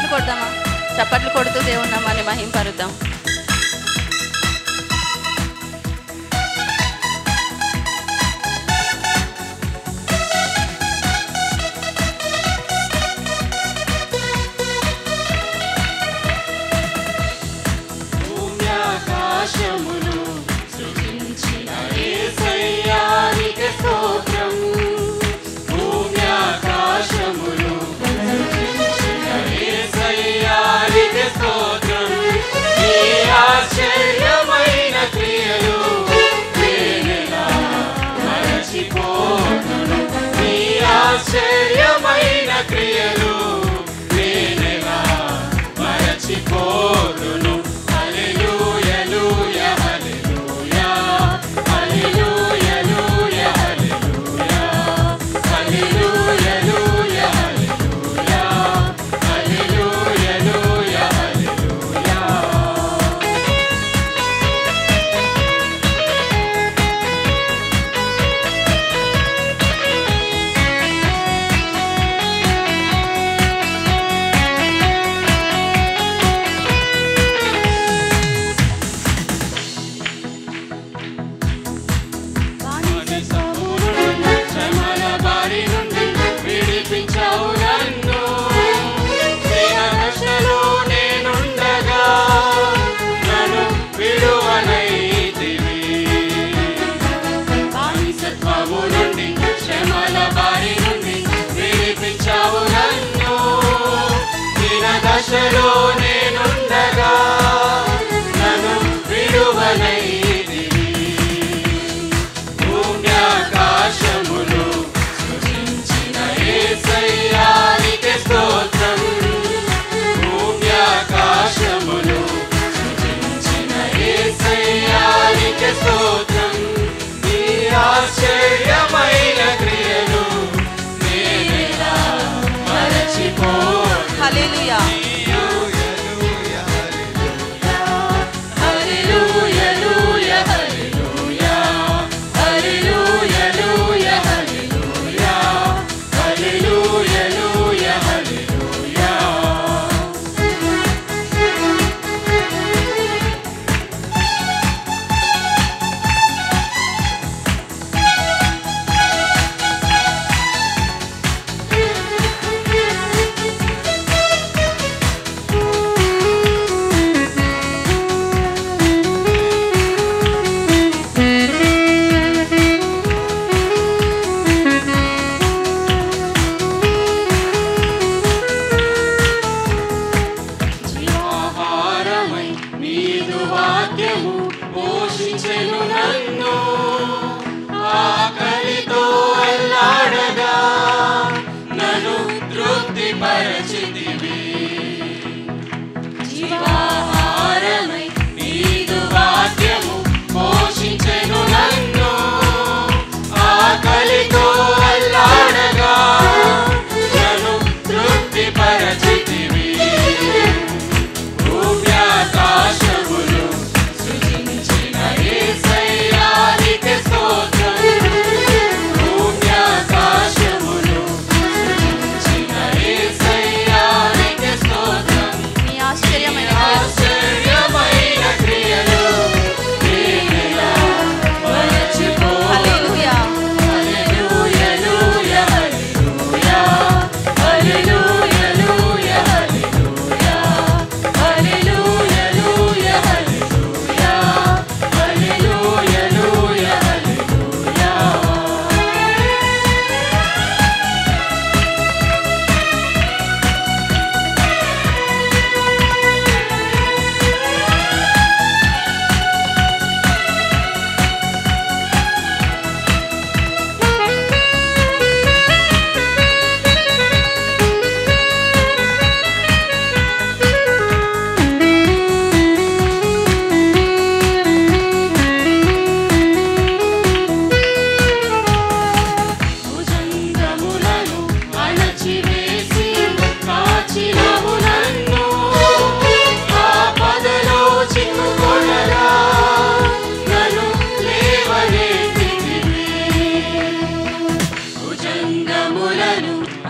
చప్పట్లు కొడదామా? చప్పట్లు కొడుతూ దేవుని నామాన్ని మహింపరుద్దాం. ఆశ్చర్యమైన క్రియలు నేనెలా మరచిపోదును. హల్లెలూయా హల్లెలూయా హల్లెలూయా హల్లెలూయా హల్లెలూయా హల్లెలూయా హల్లెలూయా హల్లెలూయా. దశలో నేనుండగా నన్ను విడువనైతివి. భూమి ఆకాశములు సృజించిన యేసయ్యా నీకే స్తోత్రం. భూమి ఆకాశములు సృజించిన యేసయ్యా నీకే స్తోత్రం. నీ ఆశ్చర్యమైన క్రియలు నేనెలా మరచిపోను. హల్లెలూయా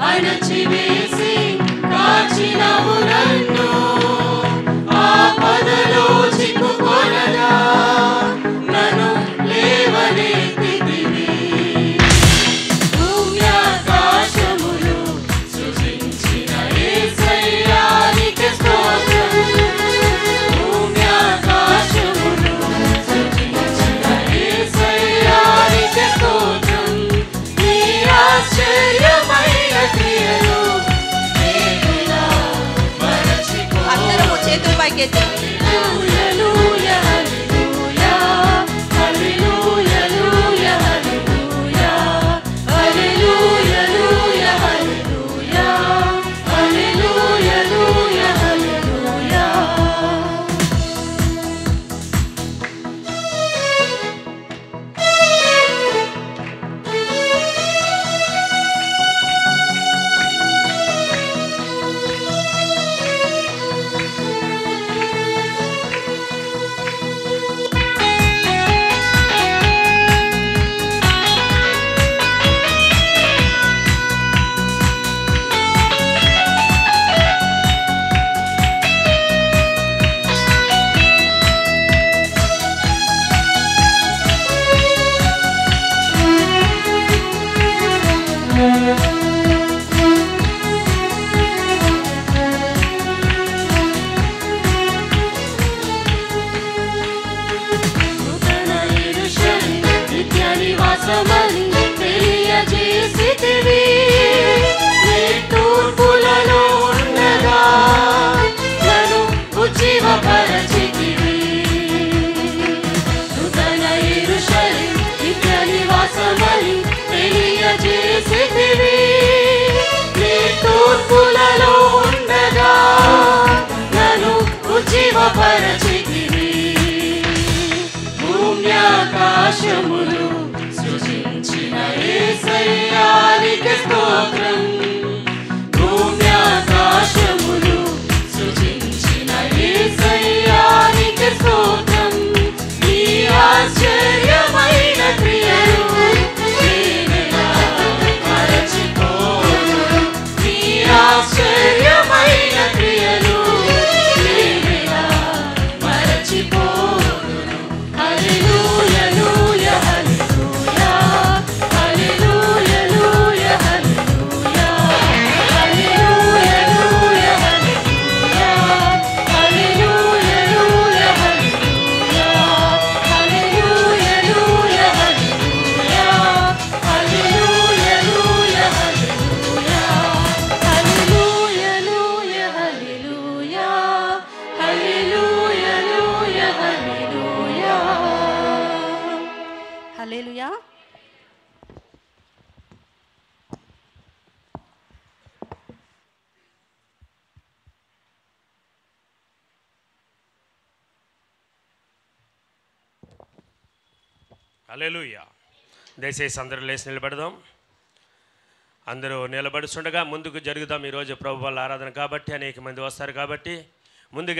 అణచివేసి కాచినవు నన్ను ఆపదలో చిక్కుకొనగా నన్ను లేవనెత్తితివి. భూమి ఆకాశములు సృజించిన యేసయ్యా నీకే స్తోత్రం. భూమి ఆకాశములు సృజించిన యేసయ్యా నీకే స్తోత్రం. నీ ఆశ్చర్యమైన క్రియలు నేనెలా మరచిపోను. అందరము చేతులు పైకెత్తి హల్లెలూయా హల్లెలూయా హల్లెలూయా హల్లెలూయా హల్లెలూయా హల్లెలూయా హల్లెలూయా హల్లెలూయా. నూతన యెరూషలేము నిత్య నివాసమని తెలియజేసితివి. నీ తూర్పులలో ఉండగా నన్ను ఉజ్జీవపరచితివి. నూతన యెరూషలేము నిత్య నివాసమని తెలియజేసితివి. నీ తూర్పులలో ఉండగా నన్ను ఉజ్జీవపరచితివి. భూమి ఆకాశములు సృజించిన యేసయ్యా నీకే స్తోత్రం. భూమి ఆకాశములు సృజించిన యేసయ్యా నీకే స్తోత్రం. నీ ఆశ్చర్యమైన క్రియలు నేనెలా మరచిపోను. నీ ఆశ్చర్యమైన క్రియలు నేనెలా మరచిపోను. హల్లెలూయా హల్లెలూయా హల్లెలూయా హల్లెలూయా హల్లెలూయా హల్లెలూయా హల్లెలూయా హల్లెలూయా హల్లెలూయా హల్లెలూయా. హల్లెలూయా. దయచేసి అందరూ లేచి నిలబడదాం. అందరూ నిలబడుతుండగా ముందుకు జరుగుదాం. ఈరోజు ప్రభు వాళ్ళ ఆరాధన కాబట్టి అనేక మంది వస్తారు కాబట్టి ముందుకు